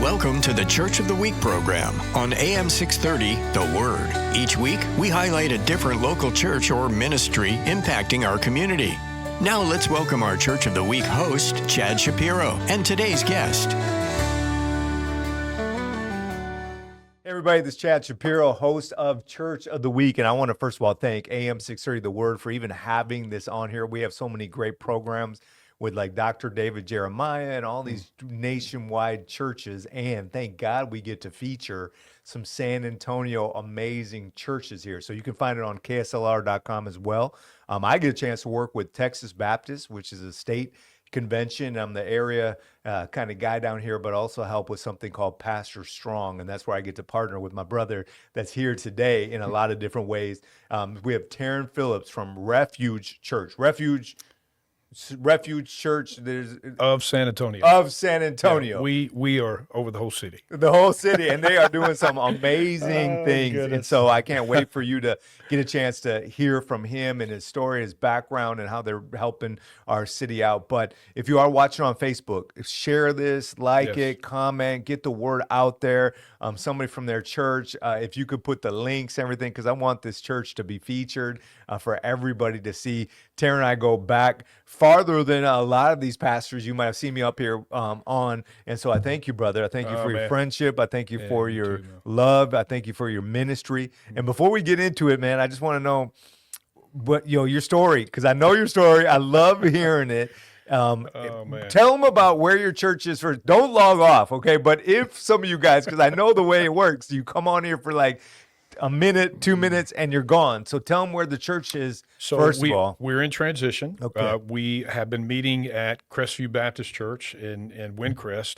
Welcome to the Church of the Week program on AM 630, The Word. Each week, we highlight a different local church or ministry impacting our community. Now let's welcome our Church of the Week host, Chad Schapiro, and today's guest. Hey everybody, this is Chad Schapiro, host of Church of the Week, and I want to first of all thank AM 630 The Word for even having this on here. We have so many great programs with like Dr. David Jeremiah and all these nationwide churches, and thank God we get to feature some San Antonio amazing churches here. So you can find it on kslr.com as well. I get a chance to work with Texas Baptist, which is a state convention. I'm the area kind of guy down here, but also help with something called Pastor Strong. And that's where I get to partner with my brother that's here today in a lot of different ways. We have Terrin Phillips from Refuge Church. Refuge Church. There's of San Antonio. Yeah, we are over the whole city. The whole city, and they are doing some amazing things. Goodness. And so I can't wait for you to get a chance to hear from him and his story, his background, and how they're helping our city out. But if you are watching on Facebook, share this, like it, comment, get the word out there. Somebody from their church, if you could put the links, everything, because I want this church to be featured for everybody to see. Terrin and I go back farther than a lot of these pastors you might have seen me up here on. And so I thank you, brother. I thank you for your friendship. I thank you for your love. I thank you for your ministry. And before we get into it, man, I just want to know what your story, because I know your story. I love hearing it. Tell them about where your church is first. Don't log off, okay? But if some of you guys, because I know the way it works, you come on here for like a minute, 2 minutes, and you're gone. So tell them where the church is. So first of all, we're in transition. Okay. We have been meeting at Crestview Baptist Church in Windcrest,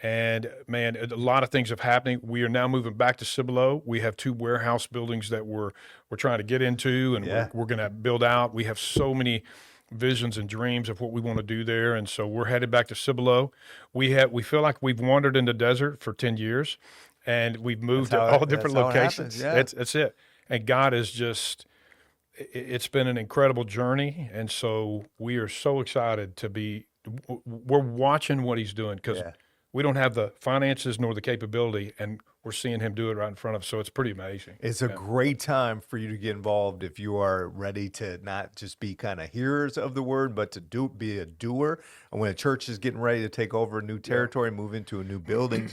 and man, a lot of things have happening. We are now moving back to Cibolo. We have 2 warehouse buildings that we're trying to get into, and we're going to build out. We have so many visions and dreams of what we want to do there, and so we're headed back to Cibolo. We feel like we've wandered in the desert for 10 years. And we've moved to all different locations. That's it. And God is just, it's been an incredible journey. And so we are so excited we're watching what he's doing, because we don't have the finances nor the capability, and we're seeing him do it right in front of us. So it's pretty amazing. It's a great time for you to get involved if you are ready to not just be kind of hearers of the word, but to be a doer. And when a church is getting ready to take over a new territory, move into a new building,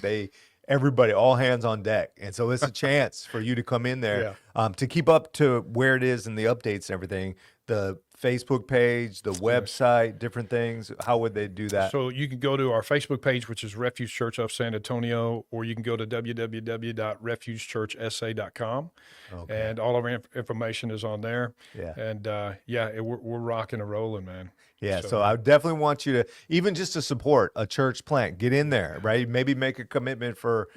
everybody, all hands on deck. And so it's a chance for you to come in there to keep up to where it is and the updates and everything. The Facebook page, the website, different things. How would they do that? So you can go to our Facebook page, which is Refuge Church of San Antonio, or you can go to www.refugechurchsa.com. Okay. And all of our information is on there. Yeah. And we're rocking and rolling, man. Yeah, so I definitely want you to, even just to support a church plant, get in there, right? Maybe make a commitment for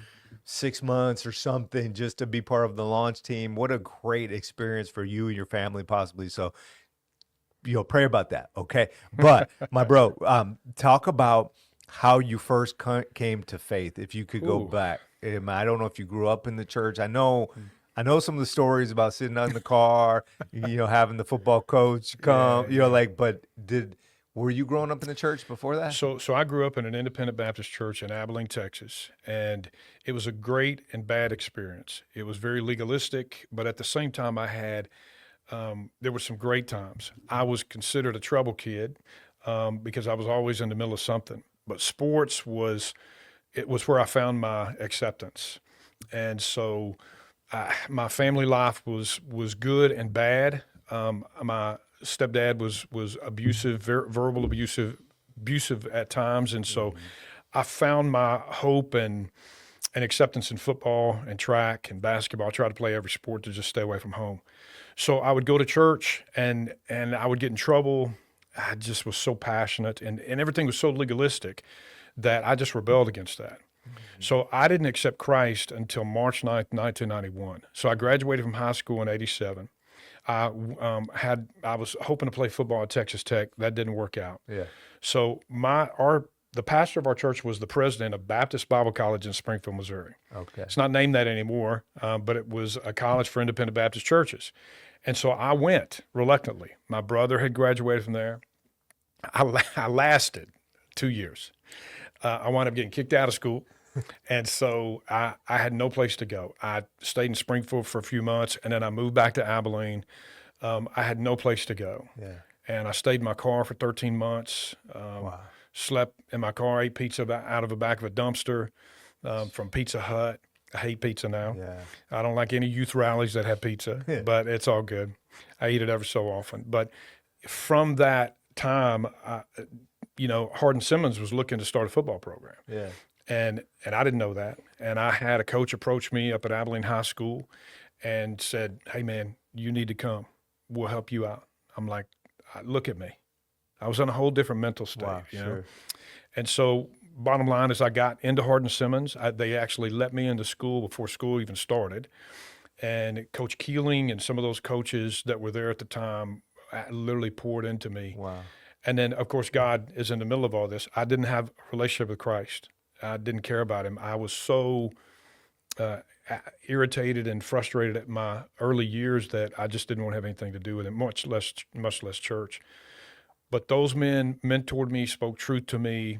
6 months or something just to be part of the launch team. What a great experience for you and your family possibly. So, pray about that, okay? But, my bro, talk about how you first came to faith, if you could go back. I don't know if you grew up in the church. I know some of the stories about sitting out in the car, having the football coach come, but were you growing up in the church before that? So I grew up in an independent Baptist church in Abilene, Texas, and it was a great and bad experience. It was very legalistic, but at the same time there were some great times. I was considered a trouble kid because I was always in the middle of something, but sports was where I found my acceptance. And so my family life was good and bad. My stepdad was abusive, verbal abusive at times, and so I found my hope and acceptance in football and track and basketball. I tried to play every sport to just stay away from home. So I would go to church and I would get in trouble. I just was so passionate, and everything was so legalistic that I just rebelled against that. So I didn't accept Christ until March 9th, 1991. So I graduated from high school in 87. I was hoping to play football at Texas Tech. That didn't work out. Yeah. So the pastor of our church was the president of Baptist Bible College in Springfield, Missouri. Okay. It's not named that anymore, but it was a college for independent Baptist churches. And so I went reluctantly. My brother had graduated from there. I lasted 2 years. I wound up getting kicked out of school. And so I had no place to go. I stayed in Springfield for a few months, and then I moved back to Abilene. I had no place to go. Yeah. And I stayed in my car for 13 months, Wow. slept in my car, ate pizza out of the back of a dumpster from Pizza Hut. I hate pizza now. Yeah. I don't like any youth rallies that have pizza, but it's all good. I eat it ever so often. But from that time, Hardin Simmons was looking to start a football program. Yeah. And I didn't know that. And I had a coach approach me up at Abilene High School and said, "Hey, man, you need to come. We'll help you out." I'm like, look at me. I was in a whole different mental state. Wow, you know? sure. And so bottom line is I got into Hardin Simmons. They actually let me into school before school even started. And Coach Keeling and some of those coaches that were there at the time literally poured into me. Wow. And then, of course, God is in the middle of all this. I didn't have a relationship with Christ. I didn't care about him. I was so irritated and frustrated at my early years that I just didn't want to have anything to do with it, much less church. But those men mentored me, spoke truth to me,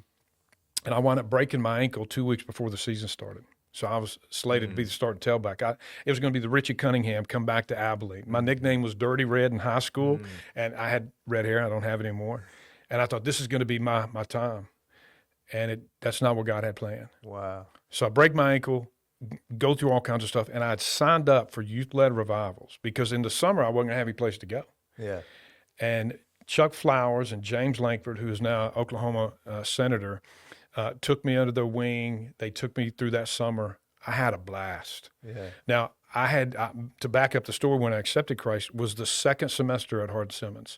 and I wound up breaking my ankle 2 weeks before the season started. So I was slated to be the starting tailback. It was going to be the Richie Cunningham come back to Abilene. My nickname was Dirty Red in high school, and I had red hair. I don't have it anymore. And I thought, this is going to be my time. And that's not what God had planned. Wow. So I break my ankle, go through all kinds of stuff, and I had signed up for youth-led revivals because in the summer I wasn't going to have any place to go. Yeah. And Chuck Flowers and James Lankford, who is now Oklahoma senator, took me under their wing. They took me through that summer. I had a blast. Yeah. Now, I had, to back up the story, when I accepted Christ, was the second semester at Hardin Simmons.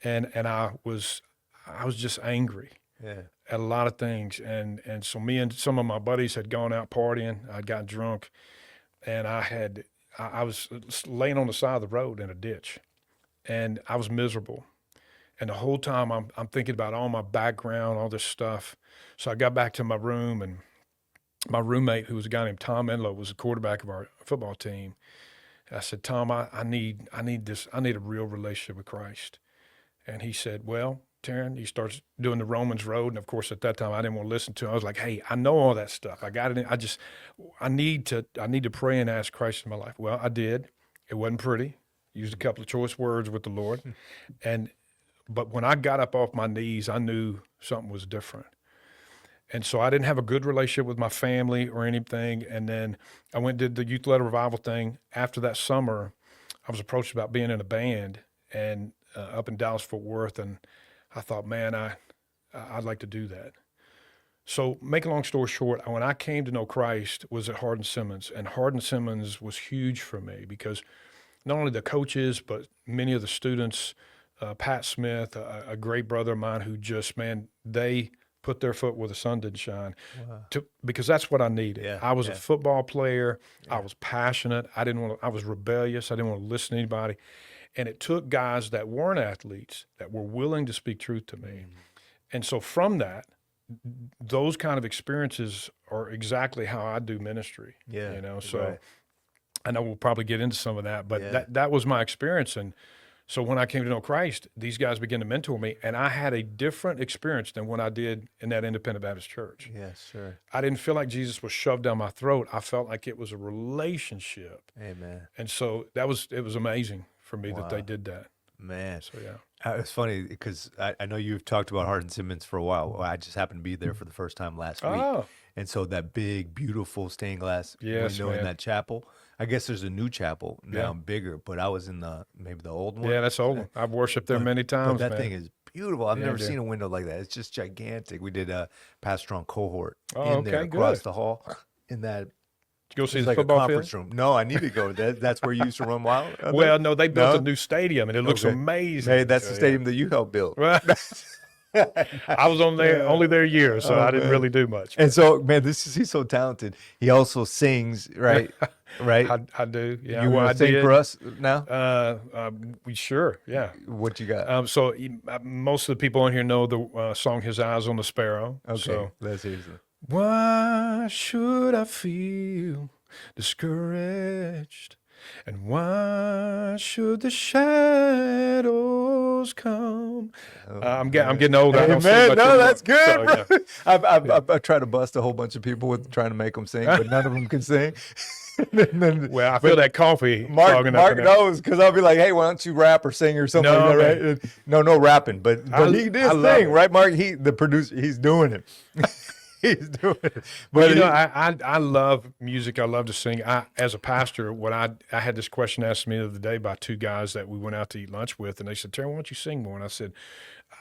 And I was just angry. Yeah. At a lot of things. And so me and some of my buddies had gone out partying. I'd gotten drunk, and I was laying on the side of the road in a ditch, and I was miserable. And the whole time I'm thinking about all my background, all this stuff. So I got back to my room, and my roommate, who was a guy named Tom Enlow, was the quarterback of our football team. I said, "Tom, I need a real relationship with Christ." And he said, "Well, Terrin," he starts doing the Romans road. And of course, at that time, I didn't want to listen to it. I was like, "Hey, I know all that stuff. I got it. I need to pray and ask Christ in my life." Well, I did. It wasn't pretty. Used a couple of choice words with the Lord. But when I got up off my knees, I knew something was different. And so I didn't have a good relationship with my family or anything. And then I went and did the youth-led revival thing. After that summer, I was approached about being in a band and up in Dallas-Fort Worth. And I thought, man, I'd like to do that. So make a long story short, when I came to know Christ was at Hardin Simmons. And Hardin Simmons was huge for me because not only the coaches, but many of the students, Pat Smith, a great brother of mine who just, man, they put their foot where the sun didn't shine. Wow. Because that's what I needed. Yeah, I was a football player. I was passionate. I was rebellious. I didn't want to listen to anybody. And it took guys that weren't athletes that were willing to speak truth to me. And so from that, those kind of experiences are exactly how I do ministry. Yeah. So right. I know we'll probably get into some of that, but that was my experience. And so when I came to know Christ, these guys began to mentor me, and I had a different experience than what I did in that independent Baptist church. Yes, sure. I didn't feel like Jesus was shoved down my throat. I felt like it was a relationship. Amen. And so it was amazing for me that they did that. Man. So, yeah. It's funny because I know you've talked about Hardin Simmons for a while. Well, I just happened to be there for the first time last week. And so that big, beautiful stained glass window in that chapel. I guess there's a new chapel now, bigger, but I was in maybe the old one. Yeah, that's the old one. I've worshiped there many times. But that thing is beautiful. I've never seen a window like that. It's just gigantic. We did a pastoral cohort in there across the hall in that. Did you go see the like football a conference field? room. No, I need to go. That's where you used to run wild. Well, no, they built a new stadium, and it looks amazing. Hey, that's the stadium that you helped build. I was only there a year, so I didn't really do much. And so, man, he's so talented. He also sings, right? Right. I do. Yeah. You want to sing for us now? Sure. Yeah. What you got? So most of the people on here know the song "His Eyes on the Sparrow." Okay. So, let's hear it. why should I feel discouraged And why should the shadows come? I'm getting old. I don't sing Amen. much No, anymore. that's good, So, bro. yeah. I've tried to bust a whole bunch of people with trying to make them sing, but none of them can sing. Well, I feel that coffee Mark clogging up in there. knows, because I'll be like, "Hey, why don't you rap or sing or something No, like that?" man. Right? No rapping, but he did I love sing, it. right, Mark? The producer, he's doing it. He's doing it. But You know, I love music. I love to sing. As a pastor, I had this question asked to me the other day by two guys that we went out to eat lunch with, and they said, "Terrin, why don't you sing more?" And I said,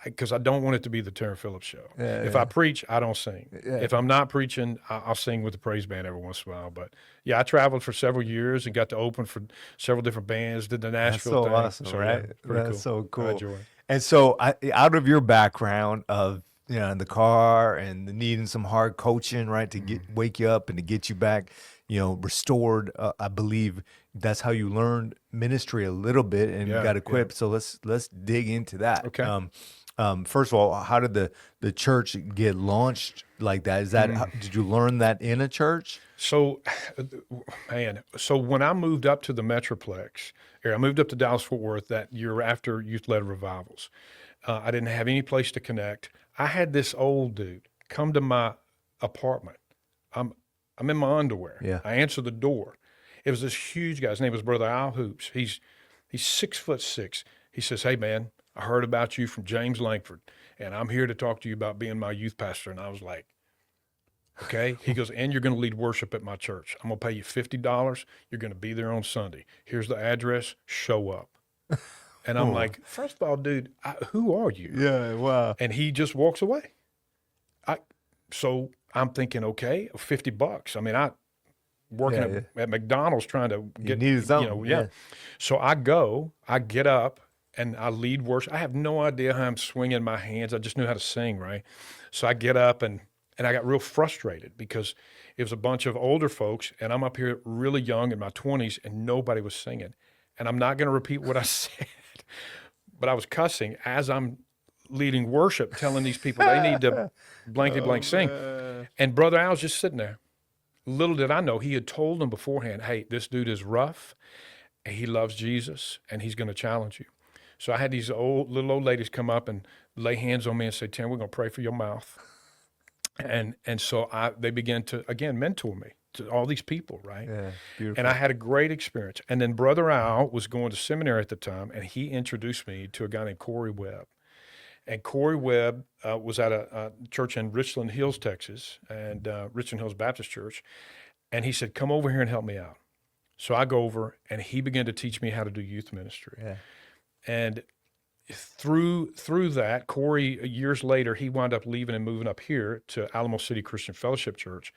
because I don't want it to be the Terrin Phillips show. If I preach, I don't sing. If I'm not preaching, I'll sing with the praise band every once in a while. But yeah, I traveled for several years and got to open for several different bands, did the Nashville thing. Awesome, So, right? yeah, pretty That's cool. so cool. I enjoy it. And so, out of your background of in the car and needing some hard coaching, right, to wake you up and to get you back, restored. I believe that's how you learned ministry a little bit and got equipped. So let's dig into that. Okay. First of all, how did the church get launched like that? Is that did you learn that in a church? So, man, when I moved up to the Metroplex, I moved up to Dallas-Fort Worth that year after youth-led revivals. I didn't have any place to connect. I had this old dude come to my apartment. I'm in my underwear. Yeah. I answer the door. It was this huge guy. His name was Brother Al Hoops. He's 6'6". He says, "Hey, man, I heard about you from James Langford, and I'm here to talk to you about being my youth pastor." And I was like, okay. He goes, "And you're going to lead worship at my church. I'm going to pay you $50. You're going to be there on Sunday. Here's the address. Show up." And I'm like, first of all, dude, who are you? Yeah, wow. And he just walks away. So I'm thinking, okay, $50. I mean, working at McDonald's trying to get, you needed something. yeah. So I get up and I lead worship. I have no idea how I'm swinging my hands. I just knew how to sing, right? So I get up and I got real frustrated because it was a bunch of older folks and I'm up here really young in my 20s and nobody was singing. And I'm not going to repeat what I said, but I was cussing as I'm leading worship, telling these people they need to blankety blank sing. And Brother Al's just sitting there. Little did I know, he had told them beforehand, "Hey, this dude is rough, and he loves Jesus, and he's going to challenge you." So I had these little old ladies come up and lay hands on me and say, "Terrin, we're going to pray for your mouth." And so they began to, again, mentor me to all these people, right? Yeah, beautiful. And I had a great experience. And then Brother Al was going to seminary at the time, and he introduced me to a guy named Corey Webb. And Corey Webb was at a church in Richland Hills, Texas, and Richland Hills Baptist Church. And he said, "Come over here and help me out." So I go over, and he began to teach me how to do youth ministry. Yeah. And through that, Corey, years later, he wound up leaving and moving up here to Alamo City Christian Fellowship Church.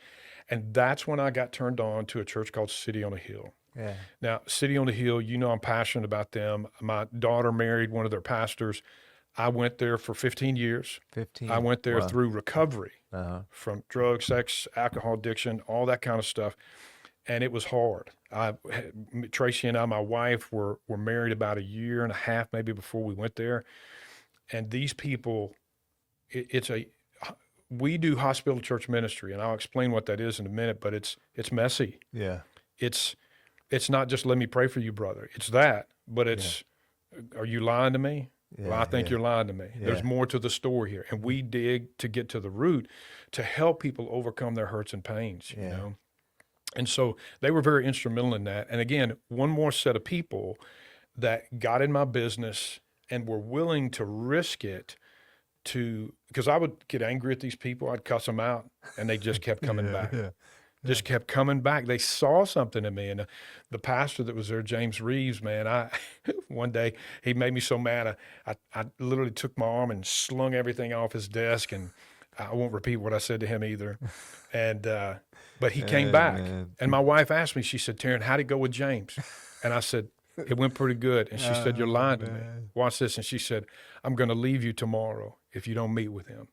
And that's when I got turned on to a church called City on a Hill. Yeah. Now, City on the Hill, I'm passionate about them. My daughter married one of their pastors. I went there for 15 years. 15. I went there Wow. through recovery from drug, sex, alcohol addiction, all that kind of stuff. And it was hard. Tracy and I, my wife, were married about a year and a half maybe before we went there. And these people, we do hospital church ministry, and I'll explain what that is in a minute, but it's messy. Yeah. It's not just, "Let me pray for you, brother." It's that, but it's, "Are you lying to me?" Yeah, "Well, I think you're lying to me." Yeah. There's more to the story here. And we dig to get to the root to help people overcome their hurts and pains, you know? And so they were very instrumental in that. And again, one more set of people that got in my business and were willing to risk it because I would get angry at these people. I'd cuss them out, and they just kept coming back. Just kept coming back. They saw something in me. And the pastor that was there, James Reeves, man, one day he made me so mad, I literally took my arm and slung everything off his desk, and I won't repeat what I said to him either. And but he came back. And my wife asked me, she said, "Terrin, how'd it go with James?" And I said, "It went pretty good." And she said, "You're lying to me. Watch this." And she said, "I'm going to leave you tomorrow if you don't meet with him."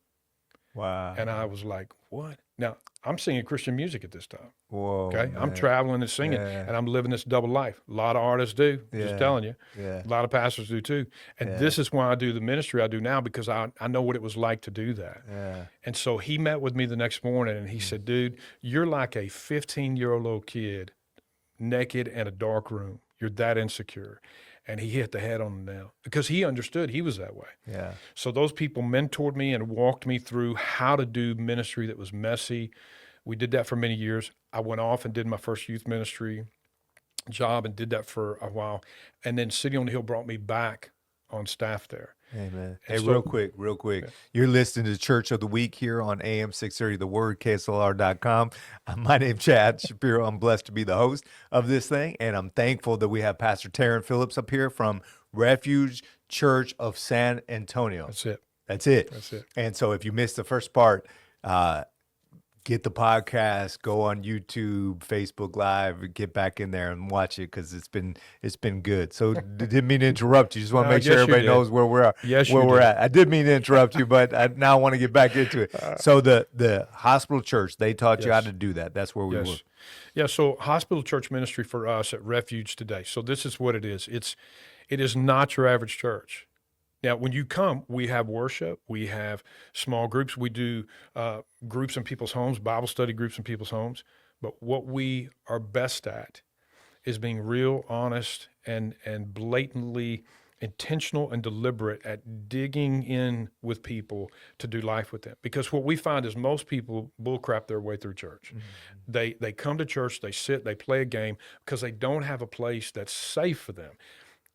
Wow. And I was like, "What?" Now, I'm singing Christian music at this time. Whoa. Okay. Man. I'm traveling and singing, and I'm living this double life. A lot of artists do, just telling you. Yeah. A lot of pastors do too. And this is why I do the ministry I do now, because I know what it was like to do that. Yeah. And so he met with me the next morning, and he said, "Dude, you're like a 15-year-old little kid naked in a dark room. You're that insecure. And he hit the head on the nail because he understood he was that way. Yeah. So those people mentored me and walked me through how to do ministry that was messy. We did that for many years. I went off and did my first youth ministry job and did that for a while. And then City on the Hill brought me back on staff there. Amen. And Hey, so- real quick. You're listening to Church of the Week here on AM 630, The Word, KSLR.com. My name's Chad Schapiro. I'm blessed to be the host of this thing, and I'm thankful that we have Pastor Terrin Phillips up here from Refuge Church of San Antonio. That's it. That's it. That's it. And so if you missed the first part, get the podcast, go on YouTube, Facebook Live, get back in there and watch it because it's been good. So didn't mean to interrupt you. Just want to No, make sure yes, you everybody did. knows where we're Yes, where you we're did. at. I did mean to interrupt you, but I now want to get back into it. So the hospital church, they taught you how Yes. to do that. That's where we were. Yeah, so hospital church ministry for us at Refuge today. So this is what it is. It is not your average church. Now, when you come, we have worship, we have small groups, we do groups in people's homes, Bible study groups in people's homes. But what we are best at is being real, honest, and blatantly intentional and deliberate at digging in with people to do life with them. Because what we find is most people bullcrap their way through church. Mm-hmm. They come to church, they sit, they play a game because they don't have a place that's safe for them.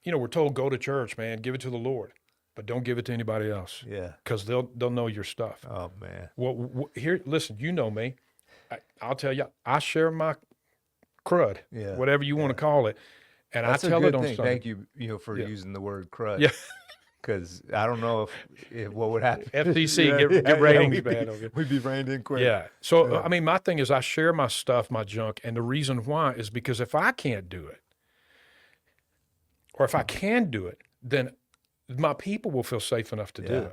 You know, we're told, go to church, man, give it to the Lord. But don't give it to anybody else. Yeah. Because they'll know your stuff. Oh, man. Well, here, listen, you know me. I'll tell you, I share my crud, whatever you want to call it. And That's I tell a good it on thing. Sunday. Thank you, for using the word crud. Yeah. Because I don't know if what would happen. FTC, get ratings bad over here. We'd be reined in quick. Yeah. So, I mean, my thing is I share my stuff, my junk. And the reason why is because if I can't do it, or if I can do it, then my people will feel safe enough to do it.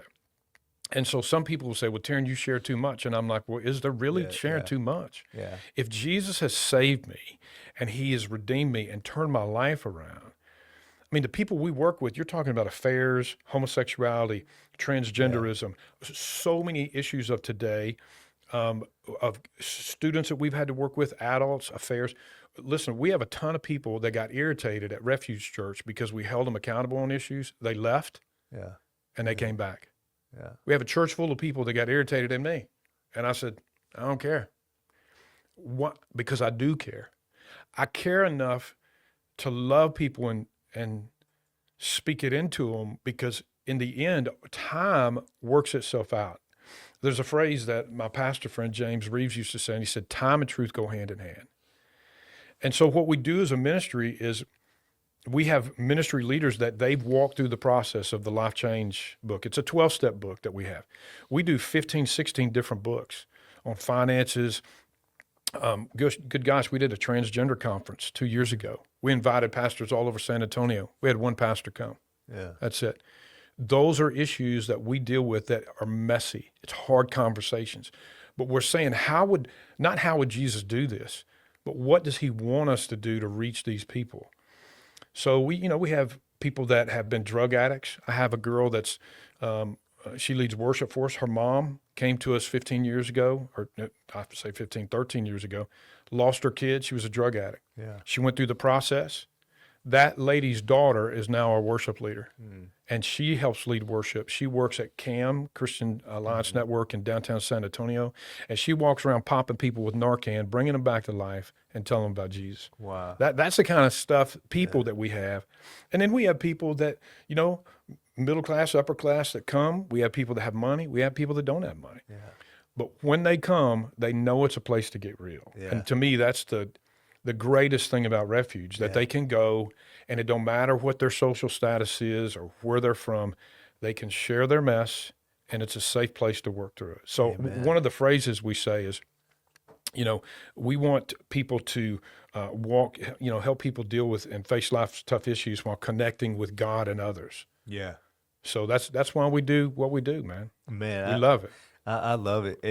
And so some people will say, well, Terrin, you share too much. And I'm like, well, is there really sharing too much? Yeah. If Jesus has saved me and he has redeemed me and turned my life around, I mean, the people we work with, you're talking about affairs, homosexuality, transgenderism, so many issues of today, of students that we've had to work with, adults, affairs. Listen, we have a ton of people that got irritated at Refuge Church because we held them accountable on issues. They left and they came back. Yeah. We have a church full of people that got irritated at me. And I said, I don't care. What? Because I do care. I care enough to love people and speak it into them because in the end, time works itself out. There's a phrase that my pastor friend James Reeves used to say, and he said, time and truth go hand in hand. And so what we do as a ministry is we have ministry leaders that they've walked through the process of the Life Change book. It's a 12-step book that we have. We do 15, 16 different books on finances. Good gosh, we did a transgender conference 2 years ago. We invited pastors all over San Antonio. We had one pastor come. Yeah. That's it. Those are issues that we deal with that are messy. It's hard conversations. But we're saying, not how would Jesus do this, but what does he want us to do to reach these people? So we have people that have been drug addicts. I have a girl that's, she leads worship for us. Her mom came to us 15 years ago, or I have to say 13 years ago, lost her kid. She was a drug addict. Yeah. She went through the process. That lady's daughter is now our worship leader, and she helps lead worship. She works at CAM, Christian Alliance Network in downtown San Antonio, and she walks around popping people with Narcan, bringing them back to life and telling them about Jesus. Wow. That's the kind of stuff, people that we have. And then we have people that, middle class, upper class that come. We have people that have money. We have people that don't have money. Yeah. But when they come, they know it's a place to get real. Yeah. And to me, that's the greatest thing about Refuge, that they can go and it don't matter what their social status is or where they're from, they can share their mess and it's a safe place to work through it. So one of the phrases we say is, we want people to help people deal with and face life's tough issues while connecting with God and others. Yeah. So that's why we do what we do, man. Man, We love it. I love it.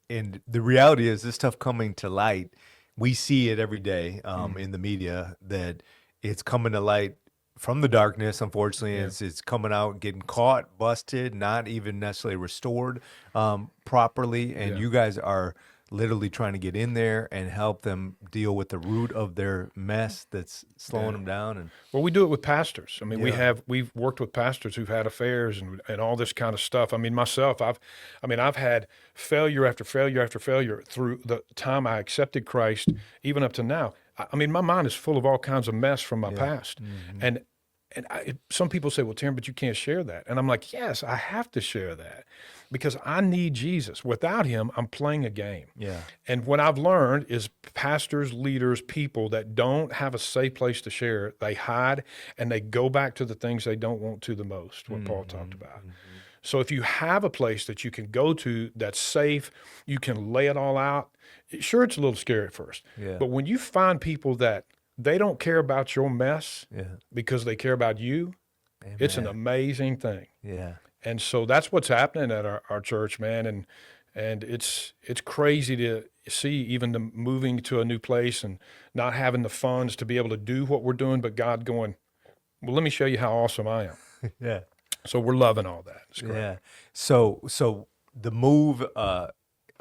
And the reality is this stuff coming to light. We see it every day in the media that it's coming to light from the darkness, unfortunately. It's coming out, getting caught, busted, not even necessarily restored properly. And you guys are literally trying to get in there and help them deal with the root of their mess that's slowing them down. And well, we do it with pastors. I mean, we've worked with pastors who've had affairs and all this kind of stuff. I mean, myself, I've had failure after failure after failure through the time I accepted Christ, even up to now. I mean, my mind is full of all kinds of mess from my past. And some people say, well, Terrin, but you can't share that. And I'm like, yes, I have to share that because I need Jesus. Without him, I'm playing a game. Yeah. And what I've learned is pastors, leaders, people that don't have a safe place to share, they hide and they go back to the things they don't want to the most, what Paul talked about. So if you have a place that you can go to that's safe, you can lay it all out. Sure, it's a little scary at first. Yeah. But when you find people that they don't care about your mess because they care about you, it's an amazing thing. Yeah. And so that's what's happening at our church, man. And it's crazy to see even the moving to a new place and not having the funds to be able to do what we're doing, but God going, well, let me show you how awesome I am. Yeah. So we're loving all that. It's great. Yeah. So the move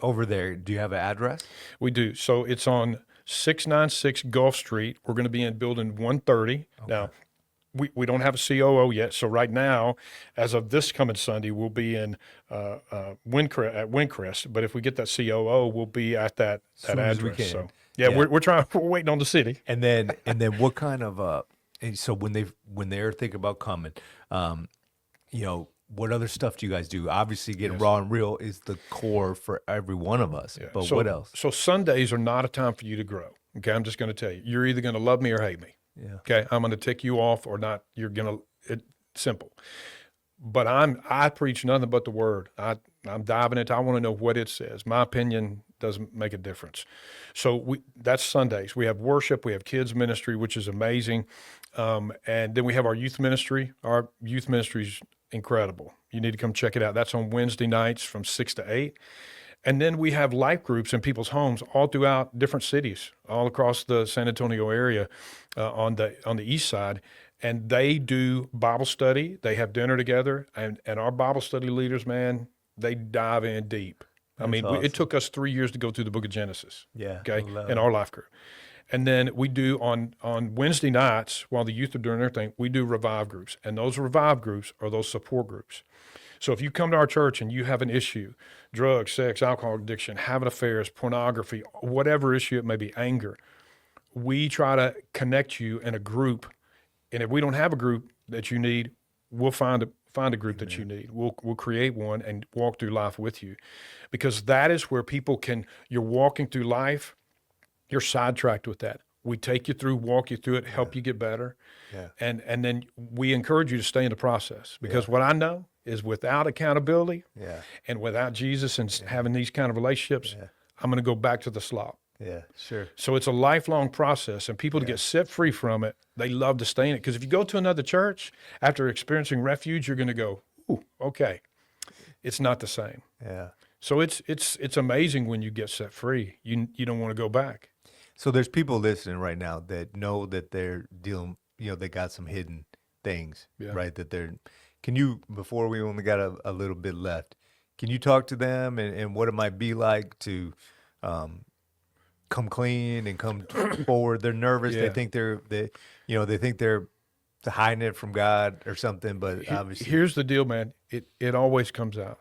over there, do you have an address? We do. So it's on 696 Gulf Street. We're going to be in building 130. Okay. Now, we don't have a COO yet. So right now, as of this coming Sunday, we'll be in Windcrest. But if we get that COO, we'll be at that address. So we're waiting on the city. And then what kind of so when they're thinking about coming, what other stuff do you guys do? Obviously, getting raw and real is the core for every one of us. Yeah. But what else? So Sundays are not a time for you to grow. Okay, I'm just going to tell you. You're either going to love me or hate me. Yeah. Okay, I'm going to tick you off or not. You're going to. It's simple. But I preach nothing but the word. I'm diving into. I want to know what it says. My opinion doesn't make a difference. So that's Sundays. We have worship. We have kids ministry, which is amazing, and then we have our youth ministry. Our youth ministry is incredible. You need to come check it out. That's on Wednesday nights from 6 to 8. And then we have life groups in people's homes all throughout different cities, all across the San Antonio area on the east side. And they do Bible study. They have dinner together. And our Bible study leaders, man, they dive in deep. I mean, awesome. It took us 3 years to go through the book of Genesis. Yeah. Okay. In our life group. And then we do on Wednesday nights, while the youth are doing their thing, we do revive groups. And those revive groups are those support groups. So if you come to our church and you have an issue, drugs, sex, alcohol addiction, having affairs, pornography, whatever issue it may be, anger, we try to connect you in a group. And if we don't have a group that you need, we'll find a group that you need. We'll create one and walk through life with you. Because that is where people you're walking through life, you're sidetracked with that. We take you through, walk you through it, help you get better. Yeah. And then we encourage you to stay in the process. Because what I know is without accountability and without Jesus and having these kind of relationships, I'm going to go back to the slop. Yeah, sure. So it's a lifelong process, and people to get set free from it, they love to stay in it. Because if you go to another church after experiencing Refuge, you're going to go, ooh, okay, it's not the same. Yeah. So it's amazing when you get set free. You don't want to go back. So there's people listening right now that know that they're dealing, they got some hidden things, right? Can you, before we only got a little bit left, can you talk to them and what it might be like to come clean and come forward? They're nervous. Yeah. They think they're hiding it from God or something, but obviously. Here's the deal, man. It always comes out.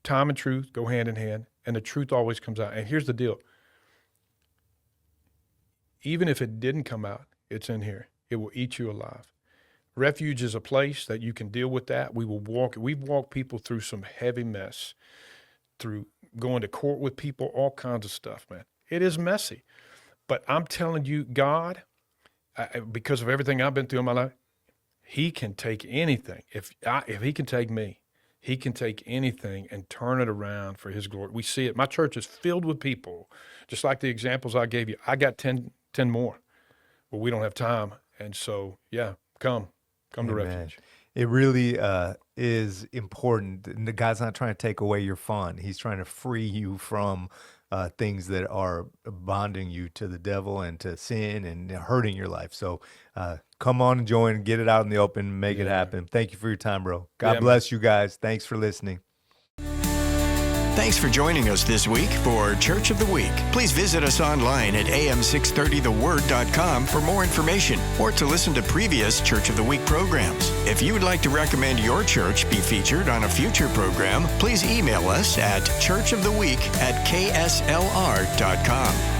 Time and truth go hand in hand, and the truth always comes out. And here's the deal. Even if it didn't come out, it's in here. It will eat you alive. Refuge is a place that you can deal with that. We've walked people through some heavy mess, through going to court with people, all kinds of stuff, man. It is messy. But I'm telling you, God, because of everything I've been through in my life, he can take anything. If he can take me, he can take anything and turn it around for his glory. We see it. My church is filled with people, just like the examples I gave you. I got 10 more, but we don't have time. And so, come to Refuge. It really is important. And God's not trying to take away your fun. He's trying to free you from things that are bonding you to the devil and to sin and hurting your life. So come on and join, get it out in the open, make it happen. Thank you for your time, bro. God bless you guys. Thanks for listening. Thanks for joining us this week for Church of the Week. Please visit us online at am630theword.com for more information or to listen to previous Church of the Week programs. If you would like to recommend your church be featured on a future program, please email us at churchoftheweek@kslr.com.